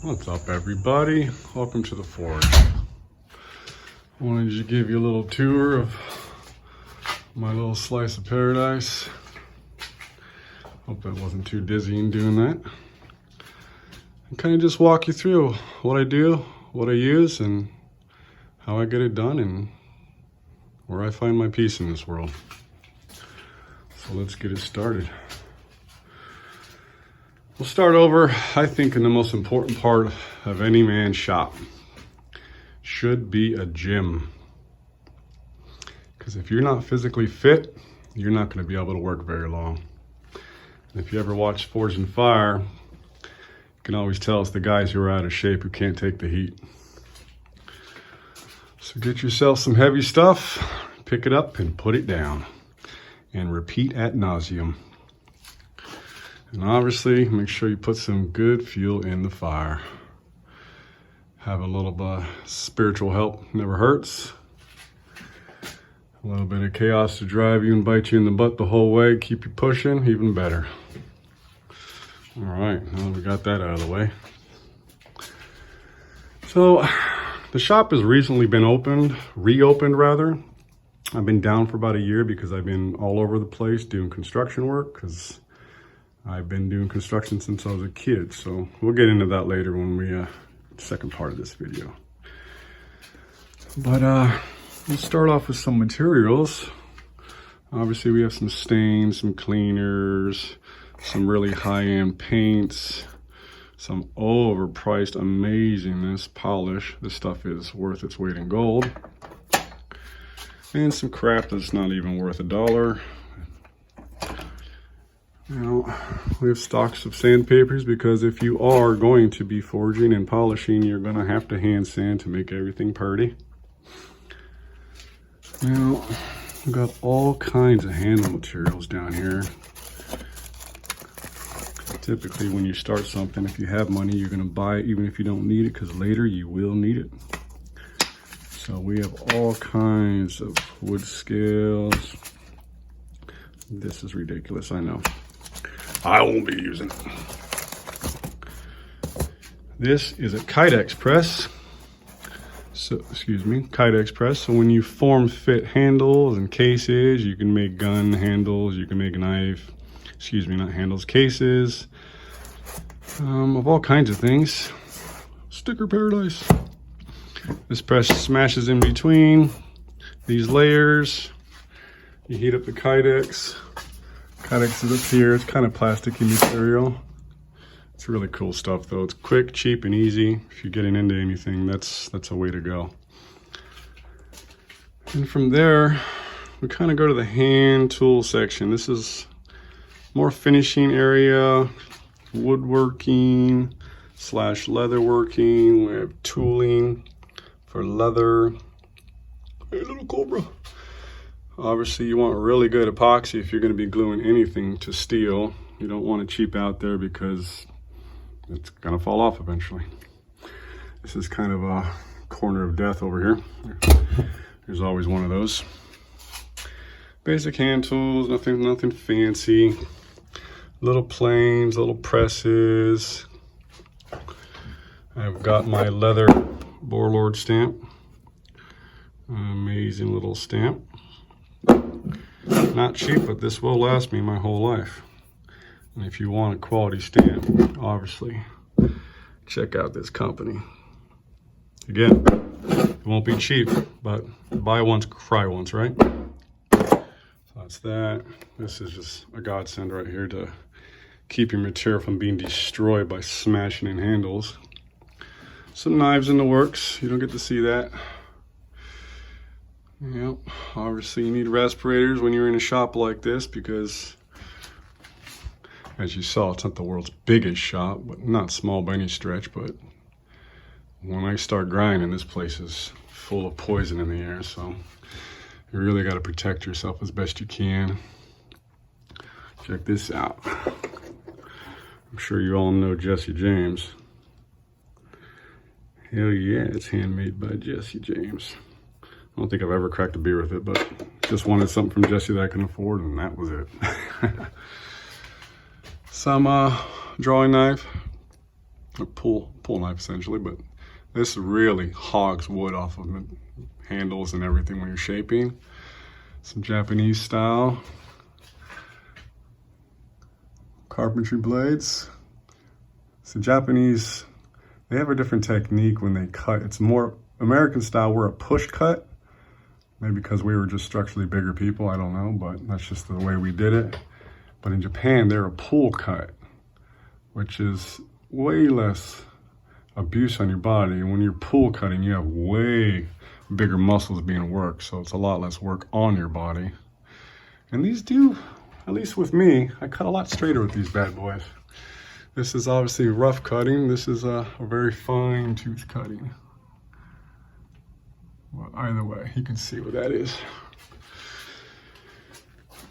What's up, everybody? Welcome to the forge. I wanted to give you a little tour of my little slice of paradise. Hope that wasn't too dizzying doing that. And kind of just walk you through what I do, what I use, and how I get it done, and where I find my peace in this world. So let's get it started. We'll start over, I think, in the most important part of any man's shop. Should be a gym. Because if you're not physically fit, you're not going to be able to work very long. And if you ever watch Forge and Fire, you can always tell it's the guys who are out of shape who can't take the heat. So get yourself some heavy stuff, pick it up and put it down. And repeat ad nauseum. And obviously, make sure you put some good fuel in the fire. Have a little spiritual help, never hurts. A little bit of chaos to drive you and bite you in the butt the whole way, keep you pushing, even better. All right, now that we got that out of the way. So, the shop has recently been reopened rather. I've been down for about a year because I've been all over the place doing construction work, because I've been doing construction since I was a kid. So we'll get into that later when we, second part of this video. But let's start off with some materials. Obviously we have some stains, some cleaners, some really high-end paints, some overpriced amazingness polish. This stuff is worth its weight in gold. And some crap that's not even worth $1. You know, we have stocks of sandpapers because if you are going to be forging and polishing, you're going to have to hand sand to make everything pretty. Now, we've got all kinds of handle materials down here. Typically, when you start something, if you have money, you're going to buy it even if you don't need it, because later you will need it. So we have all kinds of wood scales. This is ridiculous, I know. I won't be using it. This is a Kydex press. So, Kydex press. So when you form fit handles and cases, you can make gun handles, you can make cases, of all kinds of things. Sticker paradise. This press smashes in between these layers. You heat up the Kydex. Kydex is up here. It's kind of plasticky material. It's really cool stuff though. It's quick, cheap, and easy. If you're getting into anything, that's a way to go. And from there, we kind of go to the hand tool section. This is more finishing area, woodworking / leatherworking. We have tooling for leather. Hey, little cobra. Obviously, you want really good epoxy if you're going to be gluing anything to steel. You don't want to cheap out there because it's going to fall off eventually. This is kind of a corner of death over here. There's always one of those. Basic hand tools, nothing fancy. Little planes, little presses. I've got my leather BoarLord stamp. Amazing little stamp. Not cheap, but this will last me my whole life. And if you want a quality stamp, obviously, check out this company. Again, it won't be cheap, but buy once, cry once, right? So that's that. This is just a godsend right here to keep your material from being destroyed by smashing in handles. Some knives in the works. You don't get to see that. Yep, obviously you need respirators when you're in a shop like this because, as you saw, it's not the world's biggest shop, but not small by any stretch. But when I start grinding, this place is full of poison in the air, so you really got to protect yourself as best you can. Check this out. I'm sure you all know Jesse James. Hell yeah, it's handmade by Jesse James. I don't think I've ever cracked a beer with it, but just wanted something from Jesse that I can afford, and that was it. Some drawing knife, or pull knife essentially, but this really hogs wood off of it, handles and everything when you're shaping. Some Japanese style carpentry blades. So Japanese, they have a different technique when they cut. It's more American style. We're a push cut, maybe because we were just structurally bigger people, I don't know, but that's just the way we did it. But in Japan, they're a pull cut, which is way less abuse on your body. And when you're pull cutting, you have way bigger muscles being worked, so it's a lot less work on your body. And these do, at least with me, I cut a lot straighter with these bad boys. This is obviously rough cutting. This is a very fine tooth cutting. Well, either way, you can see what that is.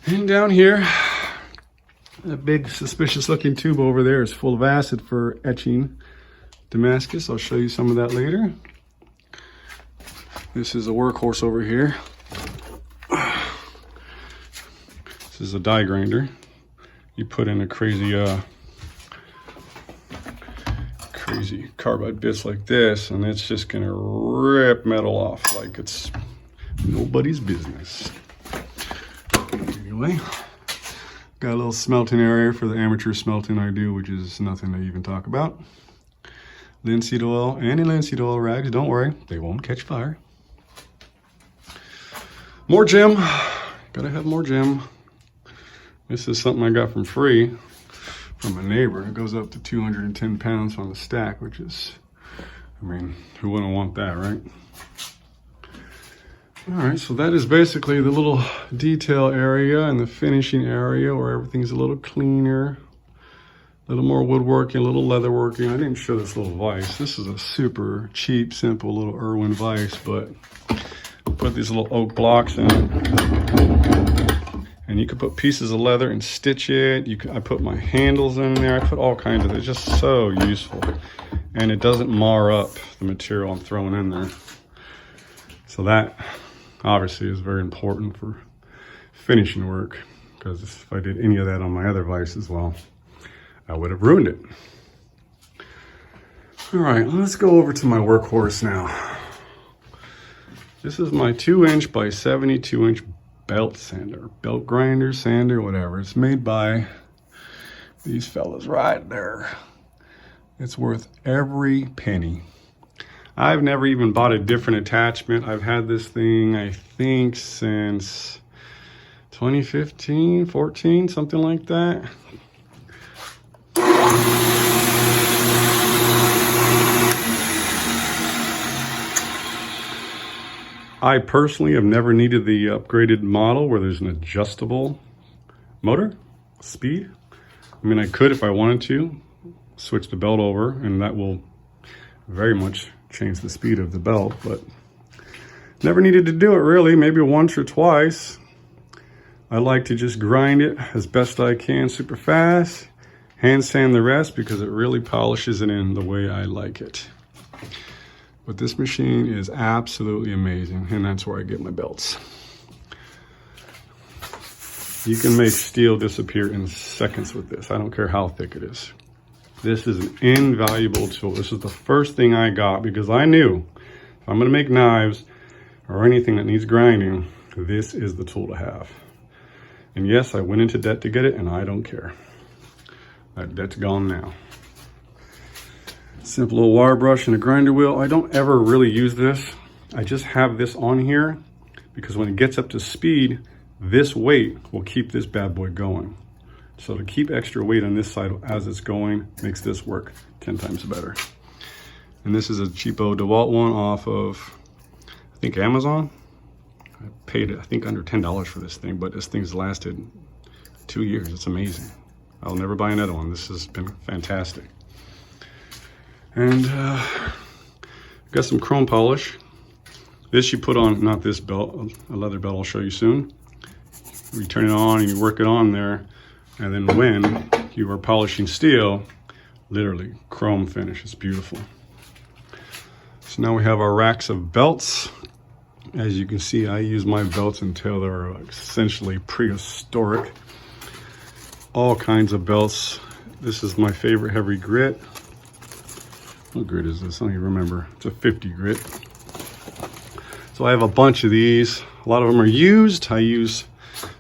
And down here, that big suspicious looking tube over there is full of acid for etching Damascus. I'll show you some of that later. This is a workhorse over here. This is a die grinder. You put in a crazy carbide bits like this, and it's just gonna rip metal off like it's nobody's business. Anyway, got a little smelting area for the amateur smelting I do, which is nothing to even talk about. Linseed oil, anti-linseed oil rags, don't worry, they won't catch fire. More gem, gotta have more gem. This is something I got from free from a neighbor. It goes up to 210 pounds on the stack, which is, I mean, who wouldn't want that, right? All right, so that is basically the little detail area and the finishing area where everything's a little cleaner, a little more woodworking, a little leather working. I didn't show this little vise. This is a super cheap, simple little Irwin vise, but I put these little oak blocks in it. And you could put pieces of leather and stitch it. I put my handles in there. I put all kinds of it. It's just so useful. And it doesn't mar up the material I'm throwing in there. So that obviously is very important for finishing work, because if I did any of that on my other vices, well, I would have ruined it. All right, let's go over to my workhorse now. This is my 2" by 72" belt sander, belt grinder, sander, whatever. It's made by these fellas right there. It's worth every penny. I've never even bought a different attachment. I've had this thing, I think, since 2015, 14, something like that. I personally have never needed the upgraded model where there's an adjustable motor, speed. I mean, I could if I wanted to switch the belt over, and that will very much change the speed of the belt, but never needed to do it really, maybe once or twice. I like to just grind it as best I can, super fast, hand sand the rest because it really polishes it in the way I like it. But this machine is absolutely amazing, and that's where I get my belts. You can make steel disappear in seconds with this. I don't care how thick it is. This is an invaluable tool. This is the first thing I got because I knew if I'm gonna make knives or anything that needs grinding, this is the tool to have. And yes, I went into debt to get it, and I don't care. That debt's gone now. Simple little wire brush and a grinder wheel. I don't ever really use this. I just have this on here because when it gets up to speed, this weight will keep this bad boy going. So to keep extra weight on this side as it's going makes this work 10 times better. And this is a cheapo DeWalt one off of, I think, Amazon. I paid, I think, under $10 for this thing, but this thing's lasted 2 years. It's amazing. I'll never buy another one. This has been fantastic. And got some chrome polish. This you put on, not this belt, a leather belt I'll show you soon. You turn it on and you work it on there, and then when you are polishing steel, literally chrome finish. It's beautiful. So now we have our racks of belts. As you can see, I use my belts until they're essentially prehistoric. All kinds of belts. This is my favorite heavy grit. What grit is this? I don't even remember. It's a 50 grit. So I have a bunch of these. A lot of them are used. I use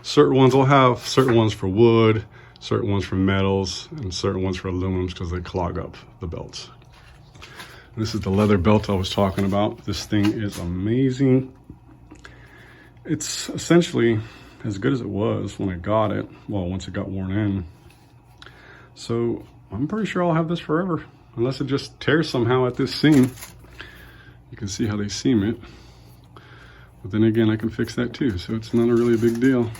certain ones. I'll have certain ones for wood, certain ones for metals, and certain ones for aluminums because they clog up the belts. This is the leather belt I was talking about. This thing is amazing. It's essentially as good as it was when I got it. Well, once it got worn in. So I'm pretty sure I'll have this forever, unless it just tears somehow at this seam. You can see how they seam it. But then again, I can fix that too, so it's not really a big deal.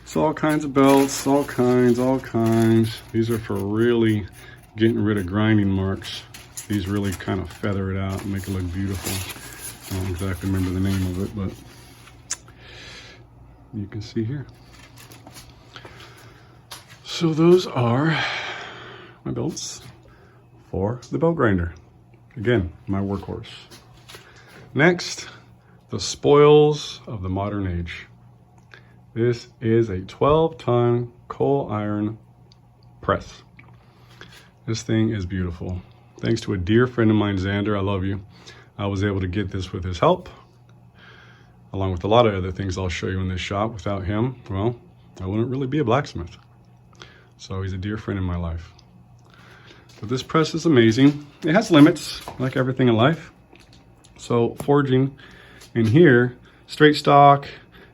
So all kinds of belts, all kinds. These are for really getting rid of grinding marks. These really kind of feather it out and make it look beautiful. I don't exactly remember the name of it, but you can see here. So those are my belts for the belt grinder. Again, my workhorse. Next, the spoils of the modern age. This is a 12-ton coal iron press. This thing is beautiful. Thanks to a dear friend of mine, Xander, I love you, I was able to get this with his help, along with a lot of other things I'll show you in this shop. Without him, well, I wouldn't really be a blacksmith. So he's a dear friend in my life. But this press is amazing. It has limits, like everything in life. So forging in here, straight stock.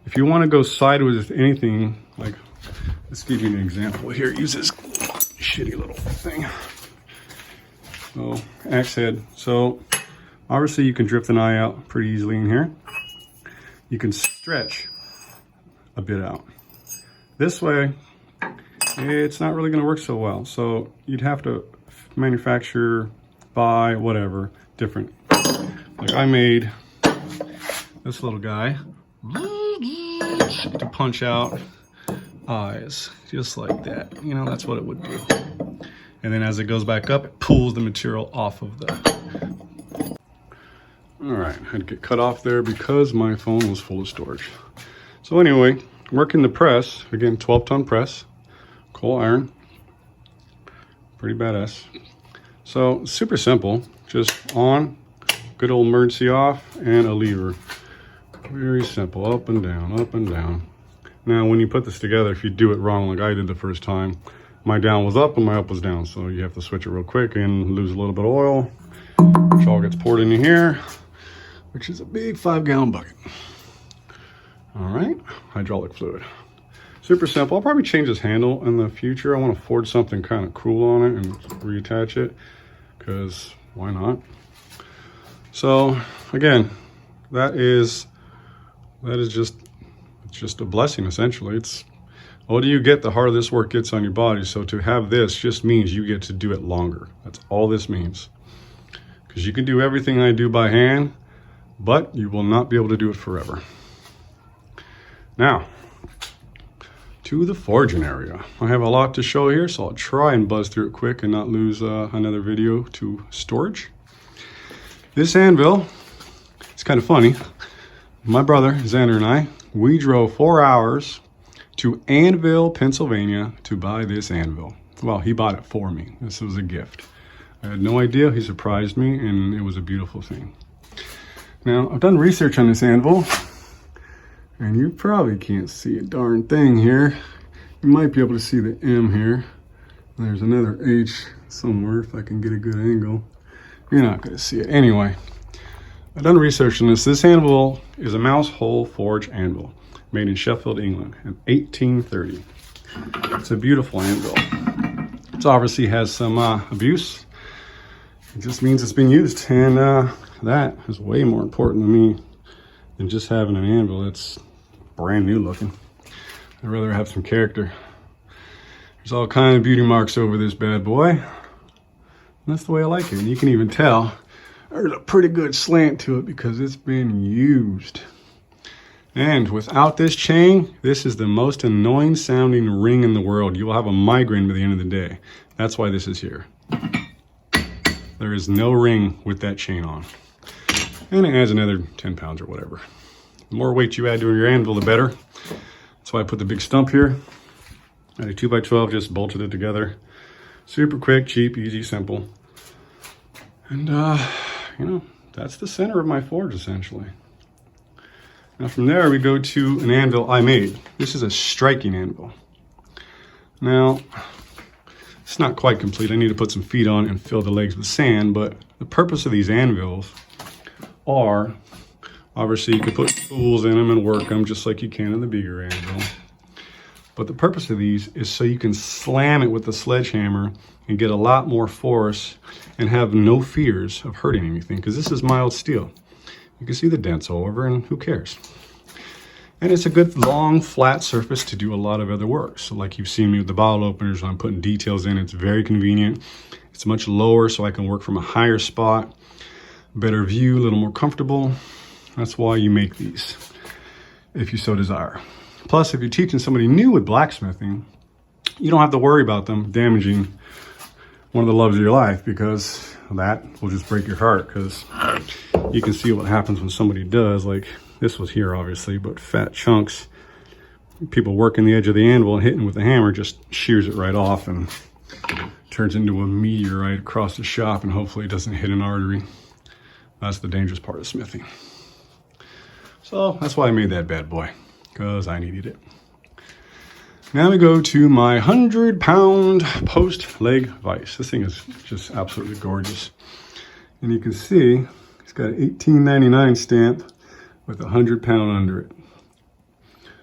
If you want to go sideways with anything, like, let's give you an example here. Use this shitty little thing. So, axe head. So, obviously you can drift an eye out pretty easily in here. You can stretch a bit out. This way, it's not really going to work so well. So, you'd have to manufacture, buy, whatever, different. Like I made this little guy to punch out eyes, just like that. You know, that's what it would do. And then as it goes back up, it pulls the material off of the... All right, I had to get cut off there because my phone was full of storage. So anyway, working the press, again, 12-ton press, coal iron, pretty badass. So super simple, just on, good old emergency off, and a lever. Very simple, up and down, up and down. Now, when you put this together, if you do it wrong like I did the first time, my down was up and my up was down. So you have to switch it real quick and lose a little bit of oil, which all gets poured into here, which is a big 5-gallon bucket. All right, hydraulic fluid. Super simple. I'll probably change this handle in the future. I want to forge something kind of cool on it and reattach it, because why not? So again, that is just a blessing, essentially. It's, the older you get, the harder this work gets on your body. So to have this just means you get to do it longer. That's all this means. Because you can do everything I do by hand, but you will not be able to do it forever. Now, to the forging area. I have a lot to show here, so I'll try and buzz through it quick and not lose another video to storage. This anvil, it's kind of funny. My brother, Xander, and I, we drove 4 hours to Anvil, Pennsylvania to buy this anvil. Well, he bought it for me. This was a gift. I had no idea. He surprised me, and it was a beautiful thing. Now, I've done research on this anvil, and you probably can't see a darn thing here. You might be able to see the M here. There's another H somewhere if I can get a good angle. You're not going to see it. Anyway, I've done research on this. This anvil is a mouse hole forge anvil made in Sheffield, England in 1830. It's a beautiful anvil. It obviously has some abuse. It just means it's been used, and that is way more important to me than just having an anvil. It's brand new looking. I'd rather have some character. There's all kinds of beauty marks over this bad boy. And that's the way I like it. And you can even tell there's a pretty good slant to it because it's been used. And without this chain, this is the most annoying sounding ring in the world. You will have a migraine by the end of the day. That's why this is here. There is no ring with that chain on. And it adds another 10 pounds or whatever. The more weight you add to your anvil, the better. That's why I put the big stump here. I had a 2x12, just bolted it together. Super quick, cheap, easy, simple. And, you know, that's the center of my forge, essentially. Now from there, we go to an anvil I made. This is a striking anvil. Now, it's not quite complete. I need to put some feet on and fill the legs with sand, but the purpose of these anvils are, obviously you can put tools in them and work them just like you can in the bigger anvil. But the purpose of these is so you can slam it with the sledgehammer and get a lot more force and have no fears of hurting anything, because this is mild steel. You can see the dents all over, and who cares? And it's a good long flat surface to do a lot of other work. So like you've seen me with the bottle openers, I'm putting details in. It's very convenient. It's much lower, so I can work from a higher spot, better view, a little more comfortable. That's why you make these, if you so desire. Plus, if you're teaching somebody new with blacksmithing, you don't have to worry about them damaging one of the loves of your life, because that will just break your heart, because you can see what happens when somebody does. Like this was here, obviously, but fat chunks. People working the edge of the anvil and hitting with the hammer just shears it right off and turns into a meteorite across the shop, and hopefully it doesn't hit an artery. That's the dangerous part of smithing. So that's why I made that bad boy, because I needed it. Now we go to my 100-pound post leg vise. This thing is just absolutely gorgeous. And you can see it's got an $18.99 stamp with 100-pound under it.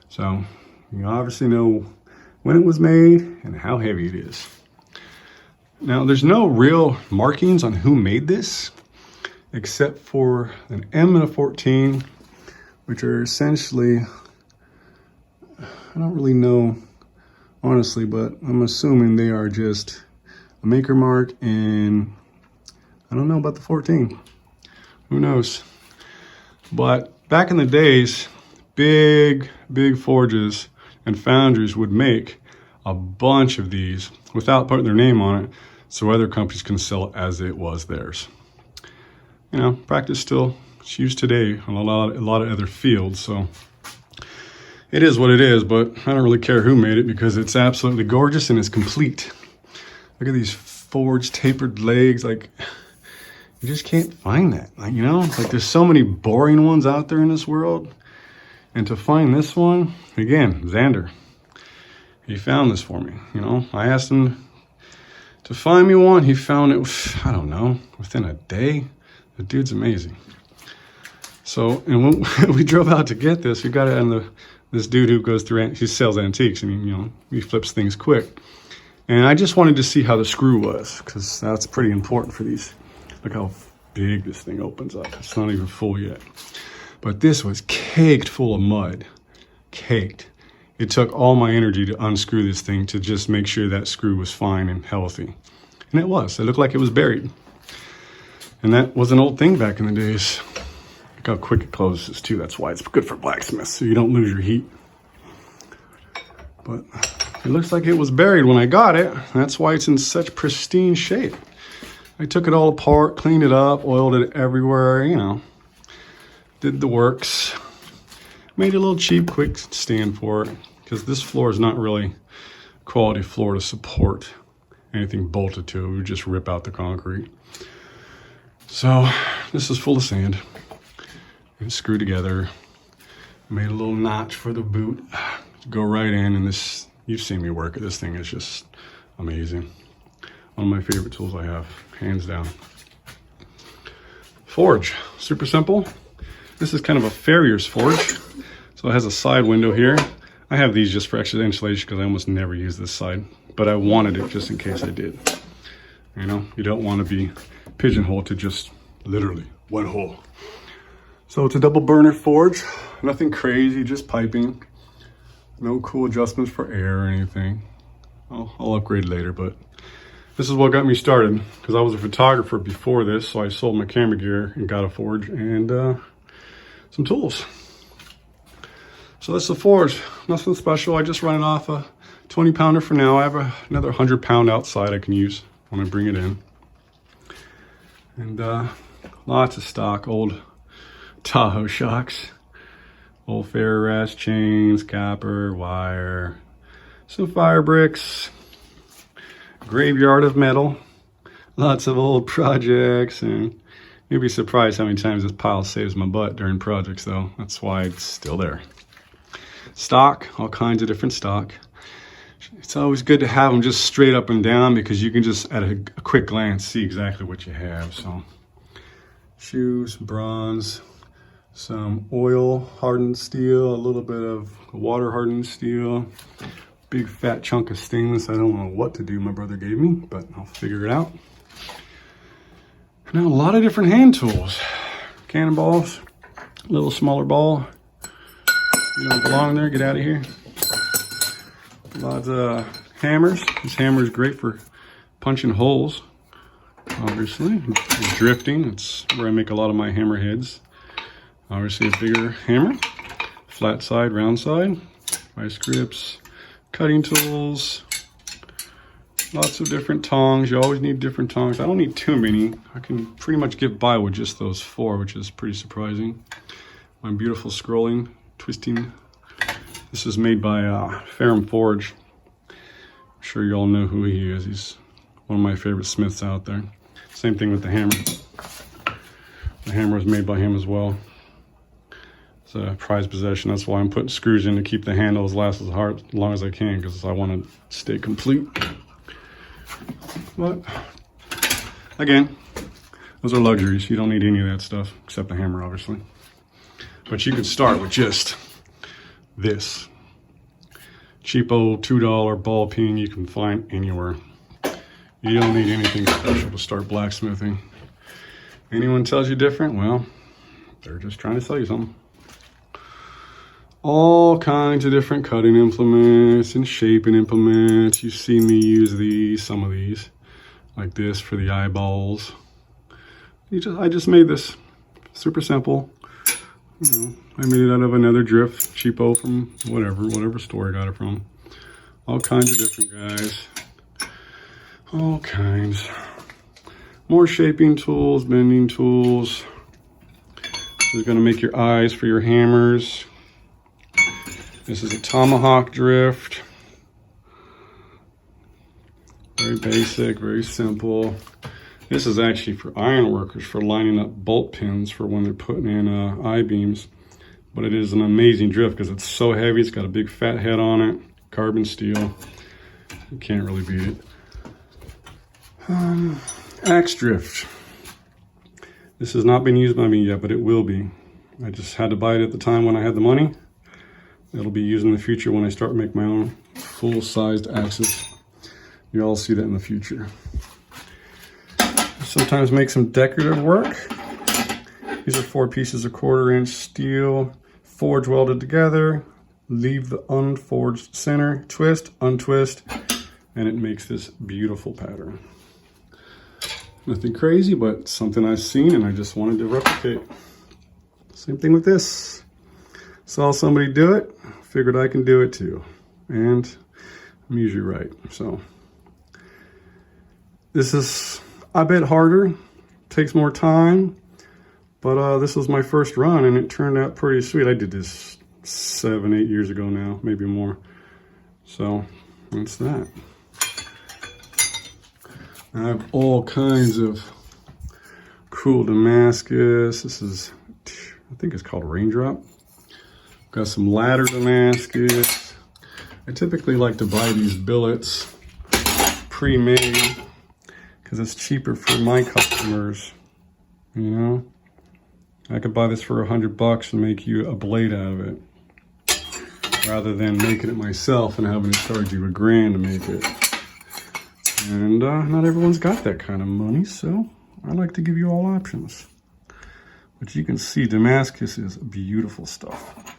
So you obviously know when it was made and how heavy it is. Now there's no real markings on who made this, except for an M and a 14, which are essentially, I don't really know honestly, but I'm assuming they are just a maker mark, and I don't know about the 14. Who knows? But back in the days, big forges and foundries would make a bunch of these without putting their name on it, so other companies can sell it as it was theirs. You know, practice still, it's used today on a lot of other fields, so it is what it is, but I don't really care who made it, because it's absolutely gorgeous and it's complete. Look at these forged tapered legs. Like, you just can't find that. Like, you know, like there's so many boring ones out there in this world. And to find this one, again, Xander, he found this for me. You know, I asked him to find me one. He found it, I don't know, within a day. The dude's amazing. So, and when we drove out to get this, we got it on this dude who goes through, he sells antiques, and you know, he flips things quick. And I just wanted to see how the screw was, because that's pretty important for these. Look how big this thing opens up. It's not even full yet. But this was caked full of mud, caked. It took all my energy to unscrew this thing to just make sure that screw was fine and healthy. And it was. It looked like it was buried. And that was an old thing back in the days. Look how quick it closes too. That's why it's good for blacksmiths, so you don't lose your heat. But it looks like it was buried when I got it. That's why it's in such pristine shape. I took it all apart, cleaned it up, oiled it everywhere, you know, did the works. Made a little cheap, quick stand for it, because this floor is not really a quality floor to support anything bolted to it. We would just rip out the concrete. So this is full of sand. And screw together. Made a little notch for the boot to go right in, and this, you've seen me work it. This thing is just amazing. One of my favorite tools I have, hands down. Forge, super simple. This is kind of a farrier's forge, so it has a side window here. I have these just for extra insulation because I almost never use this side, but I wanted it just in case I did. You know, you don't want to be pigeonholed to just literally one hole. So it's a double burner forge, nothing crazy, just piping. No cool adjustments for air or anything. I'll upgrade later, but this is what got me started, because I was a photographer before this, so I sold my camera gear and got a forge and some tools. So that's the forge, nothing special. I just run it off a 20-pounder for now. I have another 100-pound outside I can use when I bring it in. And lots of stock, old Tahoe shocks, old ferro chains, copper, wire, some fire bricks, graveyard of metal. lots of old projects, and you'd be surprised how many times this pile saves my butt during projects though. That's why it's still there. Stock, all kinds of different stock. It's always good to have them just straight up and down because you can just at a quick glance see exactly what you have. So shoes, bronze, some oil hardened steel, a little bit of water hardened steel, big fat chunk of stainless. I don't know what to do, my brother gave me, but I'll figure it out. Now a lot of different hand tools. Cannonballs, a little smaller ball. You don't belong there, get out of here. Lots of hammers. This hammer is great for punching holes, obviously. Drifting, that's where I make a lot of my hammer heads. Obviously a bigger hammer, flat side, round side, vice grips, cutting tools, lots of different tongs. You always need different tongs. I don't need too many. I can pretty much get by with just those 4, which is pretty surprising. My beautiful scrolling, twisting. This is made by Ferrum Forge. I'm sure you all know who he is. He's one of my favorite smiths out there. Same thing with the hammer. The hammer is made by him as well. It's a prized possession. That's why I'm putting screws in to keep the handles last as long as I can, because I want to stay complete. But again, those are luxuries. You don't need any of that stuff except the hammer, obviously. But you can start with just this cheapo $2 ball peen you can find anywhere. You don't need anything special to start blacksmithing. Anyone tells you different, well, they're just trying to sell you something. All kinds of different cutting implements and shaping implements. You've seen me use these, some of these, like this for the eyeballs. I just made this super simple. You know, I made it out of another drift, cheapo from whatever store I got it from. All kinds of different guys. All kinds. More shaping tools, bending tools. This is gonna make your eyes for your hammers. This is a tomahawk drift. Very basic, very simple. This is actually for iron workers, for lining up bolt pins for when they're putting in I-beams. But it is an amazing drift because it's so heavy. It's got a big fat head on it, carbon steel. You can't really beat it. Axe drift. This has not been used by me yet, but it will be. I just had to buy it at the time when I had the money. It'll be used in the future when I start making my own full-sized axes. You'll all see that in the future. Sometimes make some decorative work. These are 4 pieces of 1/4-inch steel, forge welded together. Leave the unforged center, twist, untwist, and it makes this beautiful pattern. Nothing crazy, but something I've seen and I just wanted to replicate. Same thing with this. Saw somebody do it, figured I can do it too. And I'm usually right. So this is a bit harder, takes more time, but this was my first run and it turned out pretty sweet. I did this 7, 8 years ago now, maybe more. So that's that. I have all kinds of cool Damascus. This is, I think it's called Raindrop. Got some ladder Damascus. I typically like to buy these billets pre-made because it's cheaper for my customers, you know? I could buy this for $100 and make you a blade out of it rather than making it myself and having to charge you $1,000 to make it. And not everyone's got that kind of money, so I like to give you all options. But you can see Damascus is beautiful stuff.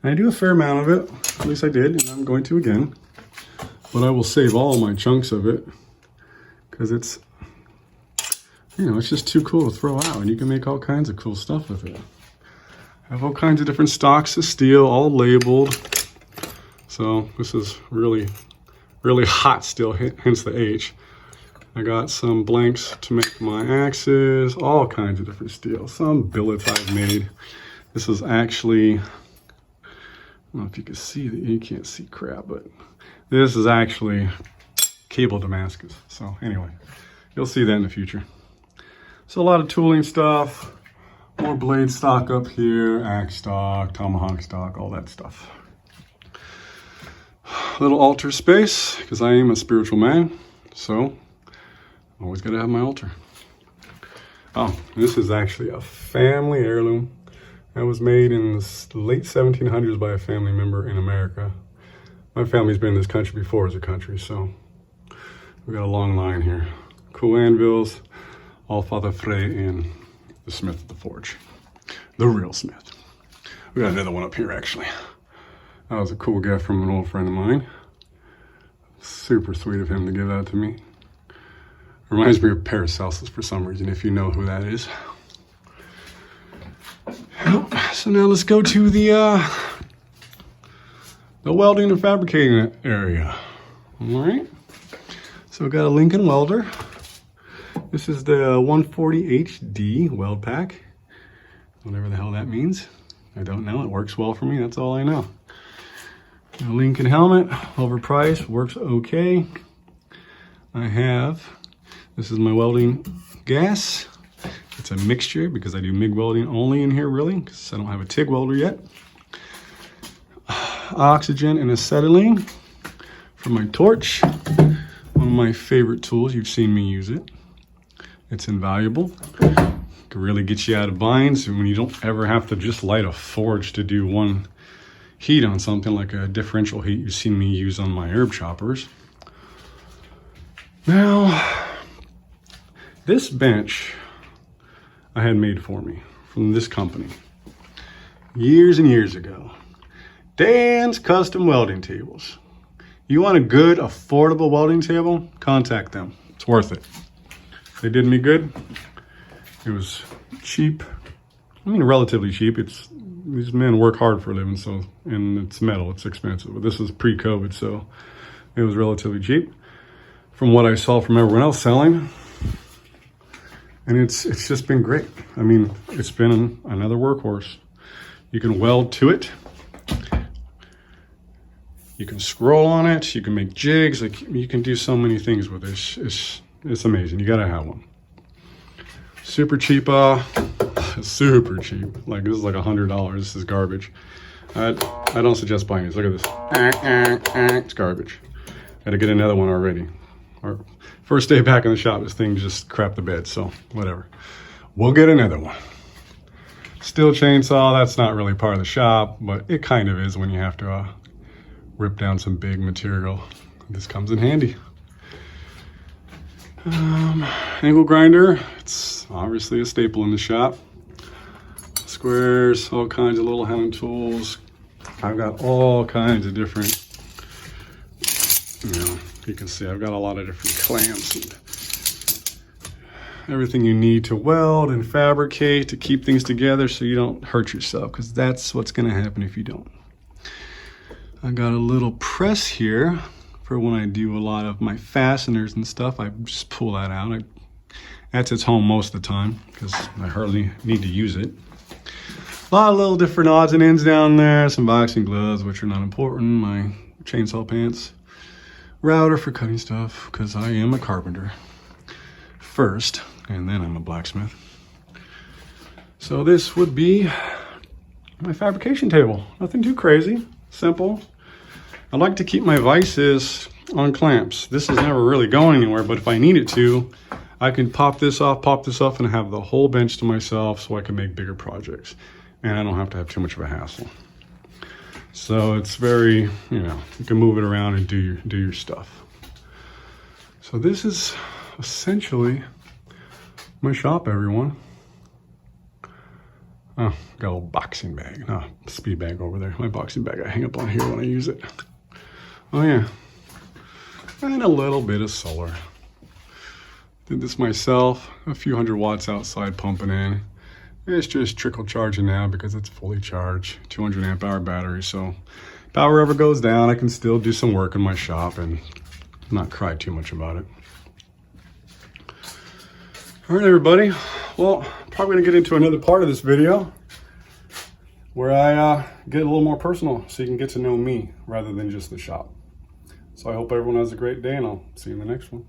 And I do a fair amount of it, at least I did, and I'm going to again. But I will save all my chunks of it because it's, you know, it's just too cool to throw out, and you can make all kinds of cool stuff with it. I have all kinds of different stocks of steel, all labeled. So this is really hot steel, hence the H. I got some blanks to make my axes, all kinds of different steel. Some billets I've made. This is actually, I don't know if you can see, you can't see crap, but this is actually cable Damascus. So anyway, You'll see that in the future. So a lot of tooling stuff, more blade stock up here, axe stock, tomahawk stock, all that stuff. Little altar space, because I am a spiritual man, so always gotta have my altar. Oh, this is actually a family heirloom that was made in the late 1700s by a family member in America. My family's been in this country before as a country, so we got a long line here. Cool anvils, all Father Frey and the Smith of the Forge. The real Smith. We got another one up here, actually. That was a cool gift from an old friend of mine. Super sweet of him to give that to me. Reminds me of Paracelsus for some reason, if you know who that is. So now let's go to the welding and fabricating area. All right. So we got a Lincoln welder. This is the 140 HD weld pack. Whatever the hell that means. I don't know. It works well for me. That's all I know. A Lincoln helmet, overpriced, works okay. This is my welding gas. It's a mixture because I do MIG welding only in here, really, because I don't have a TIG welder yet. Oxygen and acetylene for my torch. One of my favorite tools. You've seen me use it. It's invaluable. Can really get you out of binds when you don't ever have to just light a forge to do one heat on something like a differential heat you've seen me use on my herb choppers. Now, this bench I had made for me from this company years and years ago. Dan's Custom Welding Tables. You want a good, affordable welding table? Contact them. It's worth it. They did me good. It was cheap. I mean, relatively cheap. These men work hard for a living, and it's metal, it's expensive. But this was pre-COVID, so it was relatively cheap from what I saw from everyone else selling. And it's just been great. I mean, it's been another workhorse. You can weld to it. You can scroll on it. You can make jigs. Like, you can do so many things with this. It's amazing. You gotta have one. Super cheap. Super cheap. Like, this is like $100. This is garbage. I don't suggest buying this. Look at this. It's garbage. Had to get another one already. Our first day back in the shop, this thing just crapped the bed. So whatever. We'll get another one. Steel chainsaw. That's not really part of the shop, but it kind of is when you have to rip down some big material. This comes in handy. Angle grinder. It's obviously a staple in the shop. Squares, all kinds of little hand tools. I've got all kinds of different, you can see I've got a lot of different clamps and everything you need to weld and fabricate to keep things together so you don't hurt yourself, because that's what's going to happen if you don't. I got a little press here for when I do a lot of my fasteners and stuff. I just pull that out. That's its home most of the time because I hardly need to use it. A lot of little different odds and ends down there. Some boxing gloves, which are not important. My chainsaw pants. Router for cutting stuff, because I am a carpenter first, and then I'm a blacksmith. So this would be my fabrication table. Nothing too crazy. Simple. I like to keep my vices on clamps. This is never really going anywhere, but if I need it to, I can pop this off, and have the whole bench to myself so I can make bigger projects. And I don't have to have too much of a hassle. So it's very, you can move it around and do your stuff. So this is essentially my shop, everyone. Oh, got a little boxing bag. No, speed bag over there. My boxing bag I hang up on here when I use it. Oh yeah. And a little bit of solar. Did this myself. A few hundred watts outside pumping in. It's just trickle charging now because it's fully charged. 200 amp hour battery. So if power ever goes down, I can still do some work in my shop and not cry too much about it. All right, everybody. Well, probably gonna get into another part of this video where I get a little more personal so you can get to know me rather than just the shop. So I hope everyone has a great day, and I'll see you in the next one.